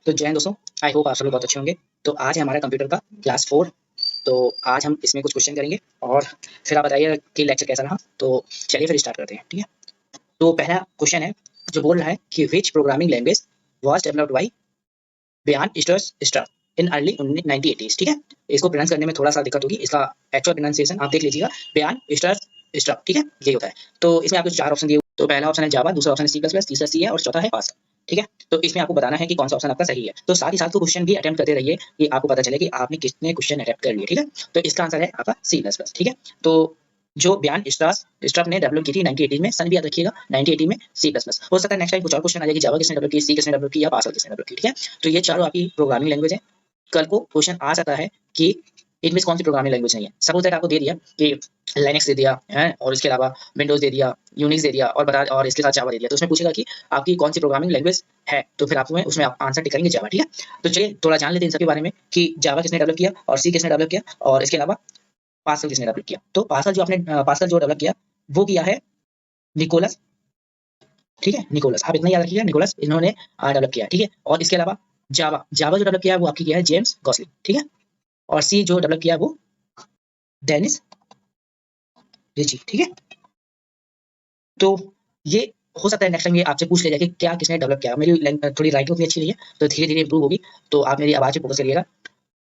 तो जय हिंद दोस्तों, आई होप आप सभी बहुत अच्छे होंगे। तो आज है हमारा कंप्यूटर का क्लास 4। तो आज हम इसमें कुछ क्वेश्चन करेंगे और फिर आप बताइए कि लेक्चर कैसा रहा। तो चलिए फिर स्टार्ट करते हैं, ठीक है। तो पहला क्वेश्चन है जो बोल रहा है कि विच programming language was developed by बियान स्ट्रस इन अर्ली 1980s, ठीक है। इसको प्रोनाउंस करने में थोड़ा सा दिक्कत होगी, इसका एक्चुअल प्रोनाउंसिएशन आप देख लीजिएगा, बियान स्ट्रस, ठीक है, ये होता है। तो इसमें आपको 4 ऑप्शन दिए। तो पहला ऑप्शन है जावा, दूसरा ऑप्शन है सी प्लस प्लस, तीसरा सी है और चौथा है पास्कल, ठीक है। तो इसमें आपको बताना है कि कौन सा ऑप्शन आपका सही है। तो साथ ही साथ क्वेश्चन भी अटेम्प्ट करते रहिए कि आपको पता चले कि आपने कितने क्वेश्चन अटेम्प्ट कर लिए, ठीक है। तो इसका आंसर है आपका सी प्लस प्लस, ठीक है। तो जो बयान स्ट्रस ने डेवलप की थी 1980 में, सन भी याद रखिएगा 1980 में, सी प्लस प्लस। हो सकता है नेक्स्ट टाइम कुछ और क्वेश्चन आ जाए कि जावा किसने डेवलप की, सी किसने डेवलप की या पास्कल किसने डेवलप की, ठीक है। तो ये चारों आपकी प्रोग्रामिंग लैंग्वेज है। कल को क्वेश्चन आ सकता है कि इनमें से कौन सी प्रोग्रामिंग लैंग्वेज नहीं है। सपोज दैट आपको दे दिया कि लिनक्स दे दिया है और इसके अलावा विंडोज दे दिया, यूनिक्स दे दिया और इसके साथ जावा दे दिया, तो उसमें पूछेगा कि आपकी कौन सी प्रोग्रामिंग लैंग्वेज है। तो फिर आपको उसमें आप आंसर टिक करेंगे जावा, ठीक है। तो चलिए थोड़ा जान लेते हैं इन सबके बारे में कि जावा किसने डेवलप किया और सी किसने डेवलप किया और इसके अलावा पास्कल किसने डेवलप किया। तो पास्कल जो डेवलप किया वो किया है निकोलस, ठीक है, निकोलस। आप इतना याद रखिएगा, निकोलस इन्होंने डेवलप किया, ठीक है। और इसके अलावा जावा जावा जो डेवलप किया वो आपकी किया है जेम्स गॉसलिंग, ठीक है। और सी जो डेवलप किया वो डेनिस रिची, ठीक है। तो ये हो सकता है नेक्स्ट टाइम ये आपसे पूछ लिया जाए कि क्या किसने डेवलप किया। मेरी थोड़ी राइटिंग उतनी अच्छी नहीं है, तो धीरे धीरे इंप्रूव होगी। तो आप मेरी आवाज पे फोकस करिएगा।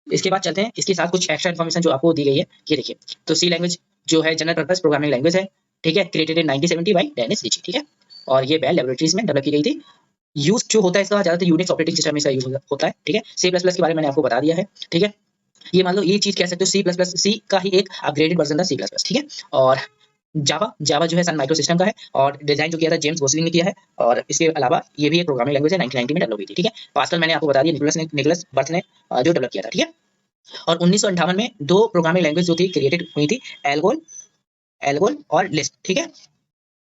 इसके बाद चलते हैं, इसके साथ कुछ एक्स्ट्रा इन्फॉर्मेशन जो आपको दी गई है, ये देखिए। तो सी लैंग्वेज जो है जनरल पर्पस प्रोग्रामिंग लैंग्वेज है, ठीक है, created in 1970 by Dennis Ritchie, ठीक है। और ये बेल लैबोरेटरीज में डेवलप की गई थी। यूज जो होता है इसका ज्यादातर यूनिक्स ऑपरेटिंग सिस्टम में इसका यूज होता है, ठीक है। सी प्लस प्लस के बारे में मैंने आपको बता दिया है, ठीक है। ये मान लो ये चीज कह सकते हो, सी प्लस प्लस सी का ही एक अपग्रेडेड वर्जन था सी प्लस प्लस, ठीक है। और जावा जावा जो है सन माइक्रो सिस्टम का है और डिजाइन जो किया था जेम्स गोसलिंग ने किया है। और इसके अलावा ये भी एक प्रोग्रामिंग लैंग्वेज है, 1990 में डेवलप हुई थी, ठीक है। पास्कल मैंने आपको बता दिया, निकोलस बर्थ ने जो डेवलप किया था, ठीक है। और 1958 में दो प्रोग्रामिंग लैंग्वेज जो थी क्रिएटेड हुई थी, एल्गोल एल्गोल और लिस्प, ठीक है।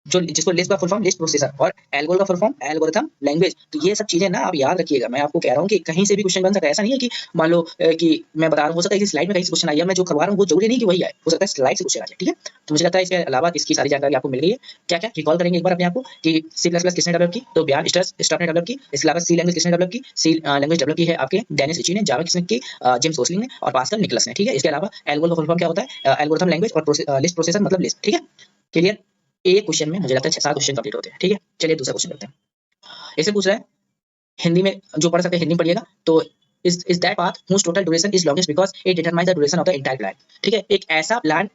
जो जिसको लिस्ट का फुल फॉर्म लिस्ट प्रोसेसर और एल्गोल का फुल फॉर्म एल्गोरिथम लैंग्वेज। तो ये सब चीजें ना आप याद रखिएगा। मैं आपको कह रहा हूँ कि कहीं से भी क्वेश्चन बन सकता है। ऐसा नहीं है कि मान लो कि मैं बता रहा हूँ, हो सकता है कि स्लाइड में कहीं से क्वेश्चन आया, मैं जो करवा रहा हूँ वो जरूरी नहीं कि वही आए, हो सकता है स्लाइड से क्वेश्चन आ जाए, ठीक है। तो मुझे लगता है इसके अलावा इसकी सारी जानकारी आपको मिल गई है। क्या क्या रिकॉल करेंगे एक बार अपने आपको कि सी प्लस प्लस किसने डेवलप की, तो बयान स्टफ ने डेवलप की। इसके अलावा सी लैंग्वेज किसने डेवलप की, सी लैंग्वेज डेवलप की है आपके डेनिस रिची ने, जावा किसने की, जेम्स गोसलिंग ने, और पास्कल निकोलस ने, ठीक है। इसके अलावा एल्गोल का फुल फॉर्म क्या होता है, एल्गोरिथम लैंग्वेज और लिस्ट प्रोसेसर मतलब लिस्ट, ठीक है। क्लियर। एक क्वेश्चन में मुझे लगता है 6-7 क्वेश्चन कंप्लीट होते हैं, ठीक है। चलिए दूसरा क्वेश्चन करते हैं। इसे पूछ रहा है हिंदी में, जो पढ़ सकते हैं हिंदी में पढ़िएगा। तो is that path whose total duration is longest because it determines the duration of the entire plan, ठीक है। एक ऐसा प्लान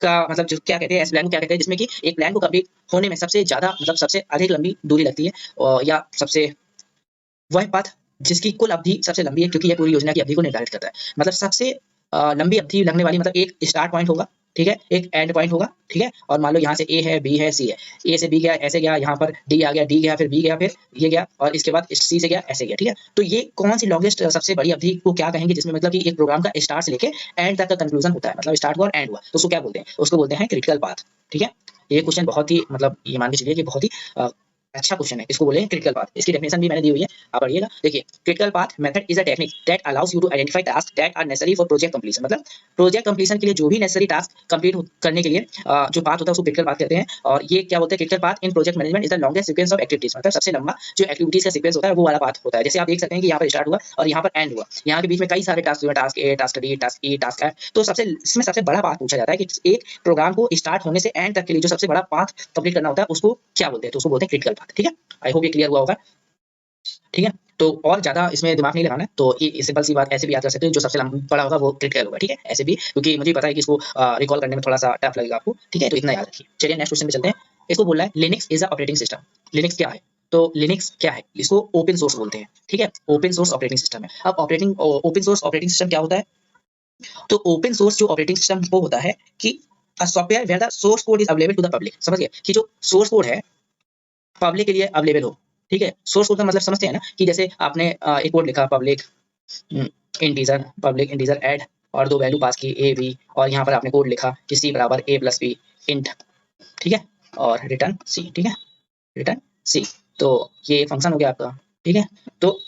का मतलब जो क्या कहते हैं, ऐसे प्लान को क्या कहते हैं जिसमें कि एक प्लान को कंप्लीट होने में सबसे ज्यादा मतलब सबसे अधिक लंबी दूरी लगती है, और या सबसे वह पाथ जिसकी कुल अवधि सबसे लंबी है, क्योंकि यह पूरी योजना की अवधि को निर्धारित करता है। मतलब सबसे लंबी अवधि लगने वाली, मतलब एक स्टार्ट पॉइंट होगा, ठीक है, एक एंड पॉइंट होगा, ठीक है। और मान लो यहाँ से ए है, बी है, सी है, ए से बी गया, ऐसे गया, यहाँ पर डी आ गया, डी गया, फिर बी गया, फिर ये गया, और इसके बाद सी से गया, ऐसे गया, ठीक है। तो ये कौन सी लॉन्गेस्ट सबसे बड़ी अवधि को क्या कहेंगे, जिसमें मतलब कि एक प्रोग्राम का स्टार्ट से लेके एंड तक का कंक्लूजन होता है, मतलब स्टार्ट हुआ और एंड हुआ, तो उसको क्या बोलते हैं, उसको बोलते हैं क्रिटिकल पाथ, ठीक है। ये क्वेश्चन बहुत ही मतलब ये मान के चलिए कि बहुत ही अच्छा क्वेश्चन है, इसको बोले क्रिटिकल पाथ। इसकी डेफिनेशन भी मैंने दी हुई है, आप पढ़िएगा। देखिए, critical path method is a technique that allows you to identify task that are necessary for project completion. मतलब प्रोजेक्ट कंप्लीशन के लिए जो भी नेसेसरी टास्क कंप्लीट करने के लिए जो पाथ होता है उसको क्रिटिकल पाथ कहते हैं। और ये क्या बोलते हैं, critical path in project management is the longest sequence of activities. मतलब सबसे लंबा जो एक्टिविटीज का सीक्वेंस होता है वो वाला पाथ होता है। जैसे आप देख सकते हैं कि यहाँ पर स्टार्ट हुआ और यहाँ पर एंड हुआ, यहाँ के बीच में कई सारे टास्क हुए, टास्क ए, टास्क डी, टास्क ई, टास्क एफ। तो सबसे इसमें सबसे बड़ा पाथ पूछा जाता है कि एक प्रोग्राम को स्टार्ट होने से एंड तक के लिए जो सबसे बड़ा पाथ कंप्लीट करना होता है उसको क्या बोलते हैं, तो उसको बोलते हैं क्रिटिकल पाथ, ठीक है। आई होप ये क्लियर हुआ होगा, ठीक है। तो और ज्यादा इसमें दिमाग नहीं लगाना है, तो ये सिंपल सी बात ऐसे भी याद कर सकते हो, जो सबसे बड़ा होगा वो क्रिटिकल होगा, ठीक है, ऐसे भी, क्योंकि मुझे पता है कि इसको रिकॉल करने में थोड़ा सा टफ लगेगा आपको, ठीक है। तो इतना याद रखिए। चलिए नेक्स्ट क्वेश्चन पे चलते हैं। इसको बोल रहा है Linux is a operating system. Linux क्या है, तो लिनक्स क्या है, इसको ओपन सोर्स बोलते हैं, ठीक है। ओपन सोर्स ऑपरेटिंग सिस्टम है। अब ओपन सोर्स ऑपरेटिंग सिस्टम क्या होता है, तो ओपन सोर्स जो ऑपरेटिंग सिस्टम वो होता है कि software where the source code is available to the public. समझ गए, कि जो सोर्स कोड है पब्लिक के लिए अवेलेबल हो, ठीक है। सोर्स कोड का मतलब समझते हैं ना, कि जैसे आपने एक कोड लिखा पब्लिक इंटीजर ऐड और दो वैल्यू पास की ए बी, और यहाँ पर आपने कोड लिखा कि सी बराबर ए प्लस बी इंट, ठीक है, और रिटर्न सी, ठीक है, रिटर्न सी। तो ये फंक्शन हो गया आपका, ठीक है। तो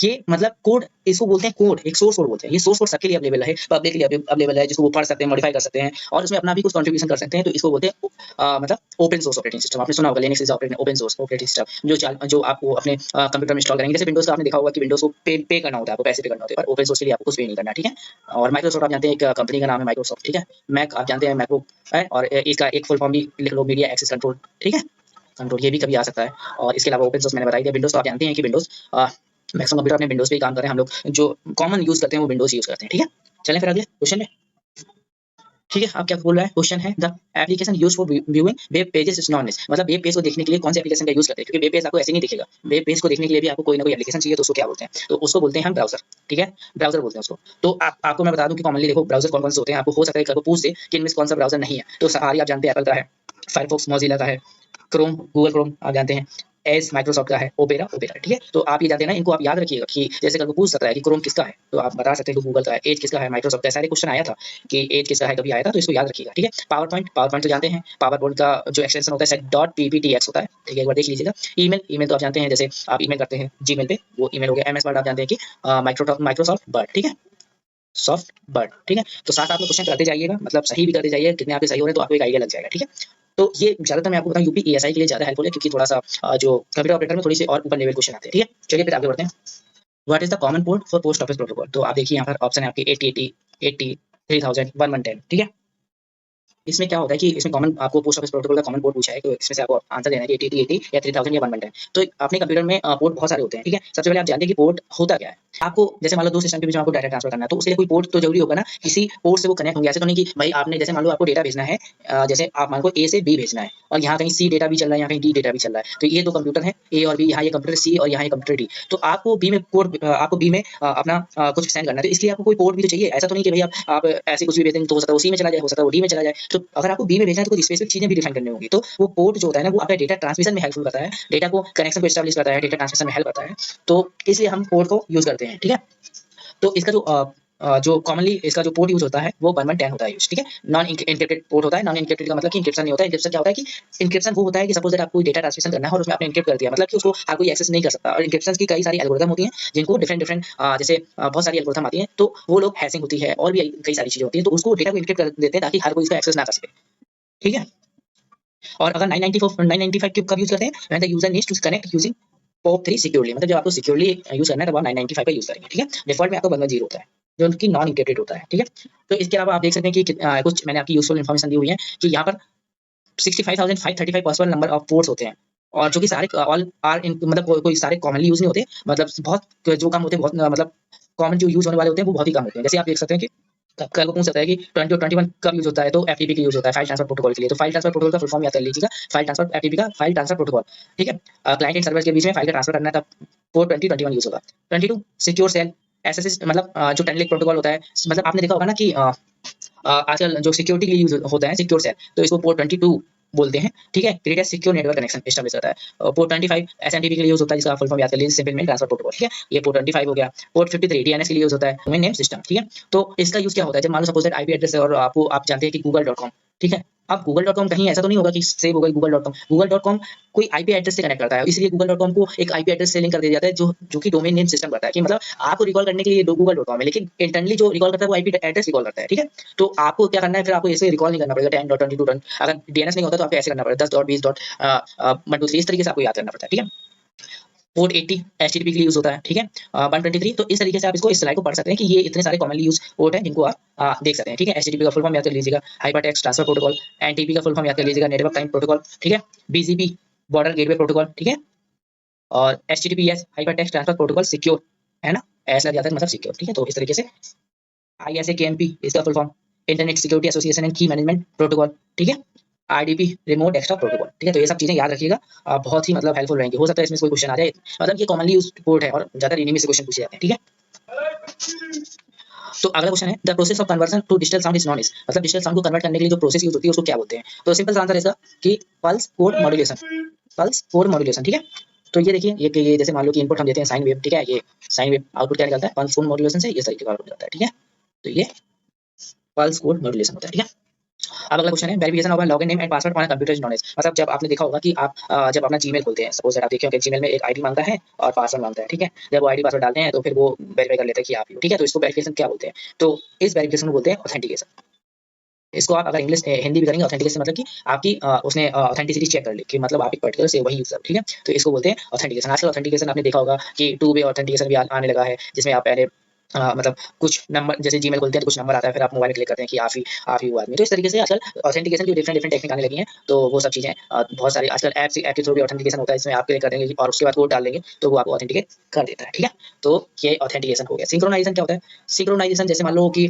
ये मतलब कोड इसको बोलते हैं, कोड एक सोर्स कोड बोलते हैं। ये सोर्स कोड सबके लिए अवेलेबल है, पब्लिक के लिए अवेलेबल है, जिसको वो पढ़ सकते हैं, मॉडिफाई कर सकते हैं और उसमें अपना भी कुछ कंट्रीब्यूशन कर सकते हैं। तो इसको बोलते हैं मतलब ओपन सोर्स ऑपरेटिंग सिस्टम। आपने सुना होगा Linux is open source operating system, जो आपको अपने कंप्यूटर में इंस्टॉल करेंगे। जैसे विंडोज का आपने देखा होगा कि विंडोज को पे करना होता है, आपको पैसे पे करना होता है, पर ओपन सोर्स के लिए आपको कुछ पे नहीं करना, ठीक है। और माइक्रोसॉफ्ट आप जानते हैं, एक कंपनी का नाम है माइक्रोसॉफ्ट, ठीक है। मैक आप जानते हैं, मैकबुक है, और इसका एक फुल फॉर्म भी लिख लो, मीडिया एक्सेस कंट्रोल, ठीक है। कंट्रोल ये भी कभी आ सकता है। और इसके अलावा ओपन सोर्स मैंने बताई दिया। विंडोज तो आप जानते हैं कि विंडोज मैक्सिमम कंप्यूटर अपने विंडोज पे ही काम कर रहे हैं। हम लोग जो कॉमन यूज करते हैं वो विंडोज यूज करते हैं, ठीक है। चलें फिर अगले क्वेश्चन में, ठीक है। आप क्या बोल रहा है, क्वेश्चन है the application use for viewing web pages is known as, मतलब वेब पेज को देखने के लिए कौन से एप्लीकेशन का यूज करते हैं, क्योंकि वेब पेज आपको ऐसे नहीं दिखेगा। वेब पेज को देखने के लिए भी आपको कोई ना कोई एप्लीकेशन चाहिए, तो उसको क्या बोलते हैं, तो उसको बोलते हैं हम ब्राउजर, ठीक है। ब्राउजर बोलते हैं उसको। तो आपको मैं बता दूं कि कॉमनली देखो ब्राउजर कौन कौन से होते हैं। आपको हो सकता है कभी पूछ दे कि इनमें कौन सा ब्राउजर नहीं है, तो सफारी आप जानते हैं एप्पल का है, फायरफॉक्स मोजिला का है, क्रोम गूगल क्रोम आप जानते हैं, एज माइक्रोसॉफ्ट का है, ओपेरा ठीक है। तो आप ये जानते हैं ना, इनको आप याद रखिएगा कि जैसे कभी पूछ सकता है कि क्रोम किसका है, तो आप बता सकते हैं कि गूगल का है, एज किसका है, माइक्रोसॉफ्ट का है। सारे क्वेश्चन आया था कि एज किसका है, कभी आया था, तो इसको याद रखिएगा, ठीक है। पावर पॉइंट तो जानते हैं, पावर पॉइंट का जो एक्सटेंशन होता है .pptx होता है, ठीक है, एक बार देख लीजिएगा। ईमेल तो आप जानते हैं, जैसे आप ईमेल करते हैं जीमेल पे, वो ईमेल हो गया। एमएस वर्ड आप जानते हैं कि माइक्रोसॉफ्ट वर्ड, ठीक है, सॉफ्ट बर्ड, ठीक है। तो साथ साथ में क्वेश्चन करते जाइएगा, मतलब सही भी करते जाइए, कितने आपके सही हो रहे हैं तो आपको एक आइडिया लग जाएगा, ठीक है। तो ये ज्यादातर मैं आपको बताऊं यूपी एएसआई के लिए ज्यादा हेल्पफुल है, क्योंकि थोड़ा सा जो कंप्यूटर ऑपरेटर में थोड़ी सी और ऊपर लेवल क्वेश्चन आते हैं, ठीक है। चलिए फिर आगे बढ़ते हैं। What is the common port for post office protocol, तो आप देखिए यहाँ पर ऑप्शन है आपके 8080, 80, 3000, 1110, ठीक है। इसमें क्या होता है कि इसमें कॉमन आपको पोस्ट ऑफिस प्रोटोकॉल का कॉमन पोर्ट पूछा है, तो इसमें से आपको आंसर देना है कि 8080 या 3000 या 1110। तो अपने कंप्यूटर में पोर्ट बहुत सारे होते हैं, ठीक है। सबसे पहले आप जानते हैं कि पोर्ट होता क्या है। आपको जैसे मान लो दो सिस्टम के बीच में आपको डाटा ट्रांसफर करना है, तो उसके लिए कोई पोर्ट तो जरूरी होगा ना, किसी पोर्ट से वो कनेक्ट होंगे। ऐसे तो नहीं कि भाई आपने जैसे मान लो आपको डेटा भेजना है, जैसे आप मान लो ए से बी भेजना है, और यहाँ कहीं सी डेटा भी चल रहा है, यहाँ कहीं डी डेटा भी चल रहा है, तो ये दो कंप्यूटर है ए और बी, यहाँ ये कंप्यूटर सी और यहाँ ये कंप्यूटर डी। तो आपको बी में पोर्ट, आपको बी में अपना कुछ सेंड करना है, तो इसलिए आपको कोई पोर्ट भी तो चाहिए। ऐसा तो नहीं कि भाई आप ऐसे कुछ भी भेजेंगे तो हो सकता है वो सी में चला जाए, हो सकता है वो डी में चला जाए। तो अगर आपको बी में भेजना है तो कुछ स्पेसिफिक चीजें भी डिफाइन करनी होंगी। तो वो पोर्ट जो होता है ना, वो आपका डेटा ट्रांसमिशन में हेल्पफुल करता है, डेटा को कनेक्शन को एस्टैब्लिश करता है, डेटा ट्रांसमिशन में हेल्प करता है। तो इसलिए हम पोर्ट को यूज करते हैं, ठीक है। तो इसका जो कॉमनली इसका जो पोर्ट यूज होता है वो 1110 होता है यूज, ठीक है। नॉन एन्क्रिप्टेड पोर्ट होता है। नॉन एन्क्रिप्टेड का मतलब कि एन्क्रिप्शन नहीं होता है। एन्क्रिप्शन क्या होता है कि एन्क्रिप्शन वो होता है कि सपोज दैट आपको डेटा ट्रांसमिशन करना है और उसमें आपने एन्क्रिप्ट कर दिया, मतलब कि उसको हर कोई एक्सेस नहीं कर सकता। और एन्क्रिप्शन की कई सारी एल्गोरिथम होती हैं, जिनको डिफरेंट डिफरेंट जैसे बहुत सारी एल्गोरिथम आती हैं, तो वो लोग हैशिंग होती है और भी कई सारी चीजें होती हैं, तो उसको डेटा को एन्क्रिप्ट कर देते हैं ताकि हर कोई उसको एक्सेस ना कर सके, ठीक है। और अगर 995 कब यूज करते हैं, when the user needs to connect using POP3 securely, मतलब जब आपको सिक्योरली यूज करना है तब आप 995 का यूज करेंगे, ठीक है। डिफॉल्ट में आपका 110 होता है, जो उनकी नॉन इंक्रिप्टेड होता है, ठीक है। तो इसके अलावा आप देख सकते हैं कि कुछ मैंने आपकी यूजफुल इन्फॉर्मेशन दी हुई है कि यहाँ पर 65,535 पॉसिबल नंबर ऑफ पोर्ट्स होते हैं, और जो कि सारे ऑल आर इन, मतलब कोई सारे कॉमनली यूज नहीं होते, मतलब बहुत जो कम होते हैं, बहुत मतलब कॉमन जो यूज होने वाले होते हैं वो बहुत ही कम होते हैं। जैसे आप देख सकते हैं कि कल को पूछ सकता है कि 20 और 21 कब यूज होता है, तो एफटीपी का यूज होता है, फाइल ट्रांसफर प्रोटोकॉल के लिए। तो फाइल ट्रांसफर प्रोटोकॉल का फुल फॉर्म याद कर लीजिएगा, फाइल ट्रांसफर, एफटीपी का फाइल ट्रांसफर प्रोटोकॉल, ठीक है। क्लाइंट एंड सर्वर के बीच में फाइल का ट्रांसफर करना है, तब पोर्ट 2021 यूज होगा। 22 सिक्योर सेल एसएसएस, मतलब जो टनलिंक प्रोटोकॉल होता है, मतलब आपने देखा होगा ना कि आजकल जो सिक्योरिटी के लिए यूज होता है सिक्योर सेल, तो इसको पोर्ट 22 बोलते हैं, ठीक है। Create secure network connection establish करता है। पोर्ट 25 एसएमटीपी के लिए यूज होता है, जिसका फुल फॉर्म याद कर लीजिए, सिंपल मेल ट्रांसफर प्रोटोकॉल, ठीक है। ये पोर्ट 25 हो गया। पोर्ट 53 डीएनएस के लिए यूज होता है, डोमेन नेम सिस्टम, ठीक है। तो इसका यूज क्या होता है, जब मान लो सपोज दैट आईपी एड्रेस है और आपको आप जानते हैं कि google.com, ठीक है। अब google.com कहीं ऐसा तो नहीं होगा कि सेव हो गई google.com। google.com कोई आईपी एड्रेस से कनेक्ट करता है, इसलिए google.com को एक आईपी एड्रेस से लिंक कर दिया जाता है, जो कि डोमेन नेम सिस्टम करता है, कि मतलब आपको रिकॉल करने के लिए google.com है, लेकिन इंटरनली जो रिकॉल करता है वो आईपी एड्रेस रिकॉल करता है, ठीक है। तो आपको क्या करना है, फिर आपको ऐसे रिकॉल नहीं करना पड़ेगा 10.22. अगर डीएनएस नहीं होता तो आपको ऐसे करना पड़ेगा 10.20.123, इस तरीके से आपको याद करना पड़ता है, ठीक है। पोर्ट 80 एचटीटीपी के लिए यूज होता है, ठीक है। 123, तो इस तरीके से आप इसको इस स्लाइड को पढ़ सकते हैं कि ये इतने सारे कॉमनली यूज पोर्ट हैं जिनको आप देख सकते हैं, ठीक है। एचटीटीपी का फुल फॉर्म याद कर लीजिएगा, हाइपरटेक्स्ट ट्रांसफर प्रोटोकॉल। एनटीपी का फुल फॉर्म याद कर लीजिएगा, नेटवर्क टाइम प्रोटोकॉल, ठीक है। बीजीपी बॉर्डर गेटवे प्रोटोकॉल, ठीक है। और HTTPS hypertext transfer protocol secure, है ना, ऐसा जाता है मतलब सिक्योर, ठीक है। तो इस तरीके से ISA-KMP इसका full form internet security association and की मैनेजमेंट प्रोटोकॉल, ठीक है। RDP रिमोट एक्सट्रा प्रोटोकॉल, ठीक है। तो ये सब चीजें याद रखिएगा, बहुत ही मतलब हेल्पफुल रहेंगे। हो सकता है इसमें कोई क्वेश्चन आ जाए, मतलब ये कॉमनली यूज पोर्ट है और ज्यादा इन्हीं में से क्वेश्चन पूछे जाते हैं, ठीक है। तो अगला क्वेश्चन है the process of conversion to digital sound is known as, मतलब डिजिटल साउंड को कन्वर्ट करने के लिए जो प्रोसेस यूज होती है उसको क्या बोलते हैं। तो सिंपल आंसर है इसका कि pulse code modulation, pulse code modulation, ठीक है। तो ये देखिए, ये जैसे मान लो कि इनपुट हम देते हैं साइन वेव, ठीक है। ये साइन वेव आउटपुट क्या निकलता है, पल्स कोड मॉड्यूलेशन से ये तरीके का आउटपुट निकलता है, ठीक है। तो ये पल्स कोड मॉड्यूलेशन होता है, ठीक है। अब अगला क्वेश्चन है verification of log n name and password on computer is knowledge. मतलब जब आपने देखा होगा कि आप जब अपना जीमेल खोलते हैं, सपोज आप देखें होंगे जीमेल में एक आईडी मांगता है और पासवर्ड मांगता है, ठीक है। जब वो आईडी पासवर्ड डालते हैं तो फिर वो वेरीफाई कर लेते हैं कि आप ही हो, ठीक है। तो इसको वेरिफिकेशन क्या बोलते हैं? तो इस वेरिफिकेशन को बोलते हैं ऑथेंटिकेशन। इसको आप अगर इंग्लिश हिंदी भी करेंगे ऑथेंटिकेशन मतलब कि आपकी उसने ऑथेंटिसिटी चेक कर ली कि मतलब आप एक पर्टिकुलर से वही यूजर, ठीक है। तो इसको बोलते हैं ऑथेंटिकेशन। आजकल ऑथेंटिकेशन आपने देखा होगा कि टू वे ऑथेंटिकेशन भी आने लगा है, जिसमें आप पहले मतलब कुछ नंबर जैसे जीमेल खोलते हैं तो कुछ नंबर आता है, फिर आप मोबाइल क्लिक करते हैं कि आप ही वो आदमी। तो इस तरीके से आजकल ऑथेंटिकेशन की डिफरेंट डिफरेंट टेक्निक आने लगी हैं। तो वो सब चीजें बहुत सारी आजकल ऐप के थ्रू भी ऑथेंटिकेशन होता है, इसमें आप क्लिक कर देंगे और उसके बाद कोड डाल देंगे तो वो आपको ऑथेंटिकेट कर देता है, ठीक है। तो ये ऑथेंटिकेशन हो गया। सिंक्रोनाइजेशन क्या होता है? सिंक्रोनाइजेशन जैसे मान लो कि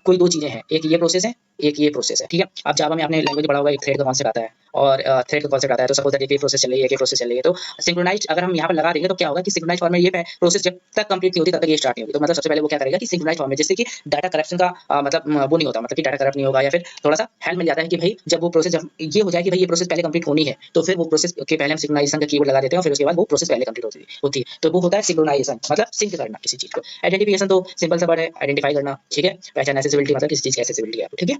कोई दो चीजें हैं, एक ये प्रोसेस है, एक ये प्रोसेस है, ठीक है। अब जावा में आपने लैंग्वेज पढ़ा होगा, एक थ्रेड का कॉन्सेप्ट आता है और थ्रेड का कॉन्सेप्ट आता है। तो सपोज दैट एक प्रोसेस चल रही है, एक प्रोसेस चल रही है, तो सिंक्रोनाइज अगर हम यहाँ पर लगा देंगे तो क्या होगा कि सिंक्रोनाइज फॉर्म में ये प्रोसेस जब तक कंप्लीट नहीं होती तब तक ये स्टार्ट नहीं होगी। तो मतलब सबसे पहले वो क्या करेगा कि सिंक्रोनाइज फॉर्म में, जिससे कि डाटा करप्शन का वो नहीं होता, मतलब कि डाटा करप्ट नहीं होगा, या फिर थोड़ा सा हेल्प मिल जाता है कि भाई जब वो प्रोसेस जब ये हो जाए कि भाई ये प्रोसेस पहले कंप्लीट होनी है, तो फिर वो प्रोसेस के पहले हम सिंक्रोनाइजेशन का कीवर्ड लगा देते हैं और फिर उसके बाद वो प्रोसेस पहले कंप्लीट होती है। तो वो होता है सिंक्रोनाइजेशन, मतलब सिंक करना किसी चीज को। आइडेंटिफिकेशन तो सिंपल सा वर्ड है, आइडेंटिफाई करना, ठीक है। पहचान, एक्सेसिबिलिटी मतलब किसी चीज की एक्सेसिबिलिटी है, ठीक है।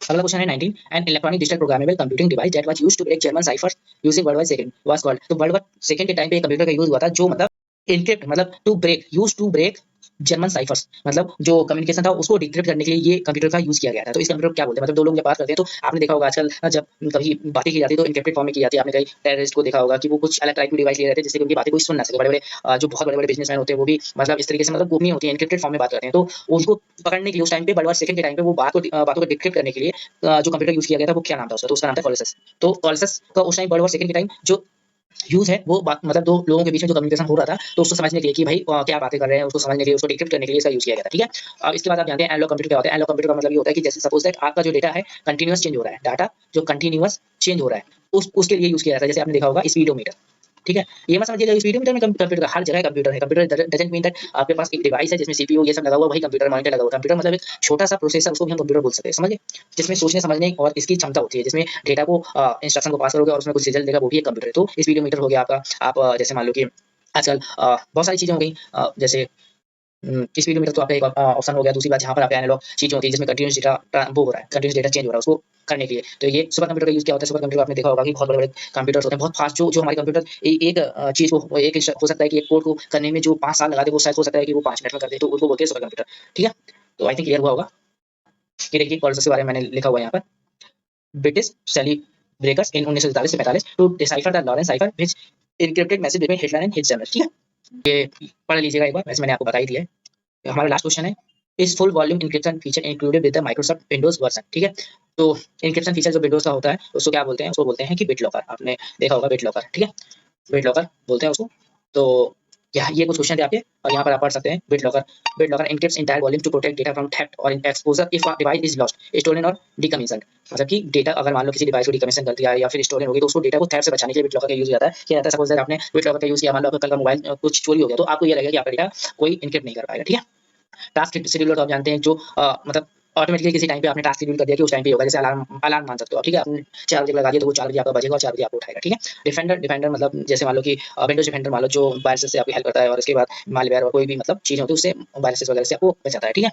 अगला क्वेश्चन है 19 an electronic digital programmable computing device that was used to break German ciphers using world war second was called. तो वर्ड वाइड सेकंड के टाइम पे एक कंप्यूटर का यूज हुआ था जो मतलब एन्क्रिप्ट मतलब to break used to break German ciphers, मतलब जो कम्युनिकेशन था उसको डिक्रिप्ट करने के लिए ये कंप्यूटर का यूज किया गया था। तो इस कंप्यूटर को क्या बोलते हैं? मतलब दो लोग जब बात करते हैं तो आपने देखा होगा आजकल जब कभी बातें की जाती है तो एन्क्रिप्टेड फॉर्म में की जाती है। आपने कहीं टेररिस्ट को देखा होगा कि वो कुछ अलग टाइप की डिवाइस लिए रहते हैं जिससे कि उनकी बातें कोई सुन ना सके। बड़े बड़े जो बहुत बड़े बड़े बिजनेसमैन होते हैं वो भी मतलब इस तरीके से मतलब गोपनीय होती है, एन्क्रिप्टेड फॉर्म में बात करते हैं। तो उनको पकड़ने के लिए उस टाइम पे बड़े सेकंड के टाइम पे वो बातों को डिक्रिप्ट करने के लिए जो कंप्यूटर यूज किया गया था वो क्या नाम था उसका? तो उसका नाम था कॉलसस। तो कॉलसस का उस टाइम वर्ल्ड वॉर सेकंड के टाइम जो यूज है वो मतलब दो लोगों के बीच में जो कम्युनिकेशन हो रहा था तो उसको समझने के लिए कि भाई क्या बातें कर रहे हैं, उसको समझने के लिए, उसको डिक्रिप्ट करने के लिए इसका यूज किया गया था, ठीक है। अब इसके बाद आप जानते हैं एनालॉग कंप्यूटर क्या होता है। एनालॉग कंप्यूटर का मतलब ये होता है कि जैसे सपोज दैट आपका जो डेटा है कंटीन्यूअस चेंज हो रहा है, डाटा जो कंटीन्यूअस चेंज हो रहा है उसके लिए यूज किया जाता है। जैसे आपने देखा होगा स्पीडोमीटर, ठीक है। ये मत समझिएगा स्पीडोमीटर में कंप्यूटर का हर जगह कंप्यूटर है। कंप्यूटर डजंट मीन दैट आपके पास एक डिवाइस है जिसमें सीपीयू ये सब लगा हुआ वही कंप्यूटर, मॉनिटर लगा हुआ। कंप्यूटर मतलब एक छोटा सा प्रोसेसर, उसको भी हम कंप्यूटर बोल सकते हैं, समझे, जिसमें सोचने समझने और इसकी क्षमता होती है, जिसमें डेटा को इंस्ट्रक्शन को पास करोगे और उसमें कुछ रिजल्ट देगा, वो भी एक कंप्यूटर है। तो स्पीडोमीटर हो गया आपका। आप जैसे मान लो कि आजकल बहुत सारी चीजें हो गई जैसे स्पीडोमीटर तो आपका एक ऑप्शन हो गया। दूसरी बात जहाँ पर आपका एनालॉग चीजें होती है जिसमें कंटीन्यूअस डेटा वो हो रहा है, कंटीन्यूअस डेटा चेंज हो रहा है, उसको करने के लिए तो ये सुपर कंप्यूटर का यूज क्या होता है? सुपर कंप्यूटर आपने देखा होगा कि बहुत बड़े-बड़े कंप्यूटर्स होते हैं, बहुत फास्ट, जो हमारे कंप्यूटर एक चीज़ को एक हो सकता है कि एक कोड को करने में जो 5 साल लगा दे वो शायद हो सकता है कि वो 5 मिनट में कर दे, तो उसको बोलते हैं सुपर कंप्यूटर, ठीक है। तो आई थिंक क्लियर हुआ होगा। ये देखिए कॉल्स के बारे में मैंने लिखा हुआ है यहाँ पर। ब्रिटिश सेलिब्रेटर्स इन 1947 से 45 to decipher the Lorenz cipher which encrypted message between Hitler and his general, ठीक है। ये पढ़ लीजिएगा एक बार, वैसे मैंने आपको बता ही दिया है। हमारा लास्ट क्वेश्चन है is full volume encryption feature included with the Microsoft Windows version, ठीक है। तो इंक्रिप्शन फीचर जो विंडोज का होता है उसको क्या बोलते हैं? उसको बोलते हैं कि बिट लॉकर। आपने देखा होगा बिट लॉकर, ठीक है। बिट लॉकर बोलते हैं उसको। तो ये कुछ क्वेश्चन थे आपके और यहाँ पर आप पढ़ सकते हैं BitLocker encrypts entire volume to protect data from theft और exposure if a device is lost stolen और डिकमीशन्ड। मतलब कि डेटा अगर मान लो किसी डिवाइस को डिकमीशन कर दिया या फिर स्टोलन हो गई तो उसको डेटा को थेफ्ट से बचाने के लिए बिट लॉकर का यूज किया जाता है। क्या जाता है? सपोज दैट आपने बिट लॉकर का यूज किया, मान लो आपका कल का मोबाइल कुछ चोरी हो गया तो आपको ये लगेगा कि आपका डेटा कोई इनक्रिप्ट नहीं कर पाएगा, ठीक है। टास्क शेड्यूलर तो आप जानते हैं जो मतलब ऑटोमेटिकली किसी टाइम पे आपने टास्क शेड्यूल कर दिया कि उस टाइम पे होगा, जैसे अलार्म अलार्म मान सकते हो आप, ठीक है। आपने 4 बजे लगा दिया तो वो 4 बजे आपका बजेगा और 4 बजे आपको उठाएगा, ठीक है। डिफेंडर मतलब जैसे मान लो कि विंडोज डिफेंडर मान लो जो वायरस से आपकी हेल्प करता है और उसके बाद मालवेयर और कोई भी मतलब चीज होती है उससे वायरसेस वगैरह से आपको बचाता है, ठीक है।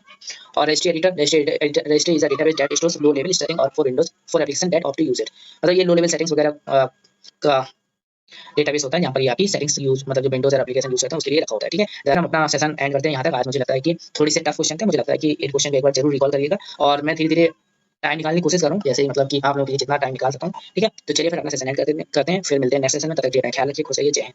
और registry is a database that stores low level setting और for Windows for application that opt to use it. मतलब ये लो लेवल सेटिंग्स वगैरह का डेटाबेस होता है जहाँ पर ये आपकी सेटिंग्स यूज मतलब जो विंडोज और एप्लीकेशन यूज करते हैं उसके लिए रखा होता है, ठीक है। अगर हम अपना सेशन एंड करते हैं यहाँ तक। आज मुझे लगता है कि थोड़ी से टफ क्वेश्चन थे, मुझे लगता है कि इन क्वेश्चन को एक बार जरूर रिकॉल करिएगा और मैं धीरे धीरे टाइम निकालने की कोशिश करूँ, जैसे मतलब कि आप लोगों के लिए जितना टाइम निकाल सकता हूँ, ठीक है। तो चलिए फिर अपना सेशन एंड करते हैं, फिर मिलते हैं नेक्स्ट सेशन में। तब तक के लिए अपना ख्याल रखिए, खुश रहिए, जय हिंद।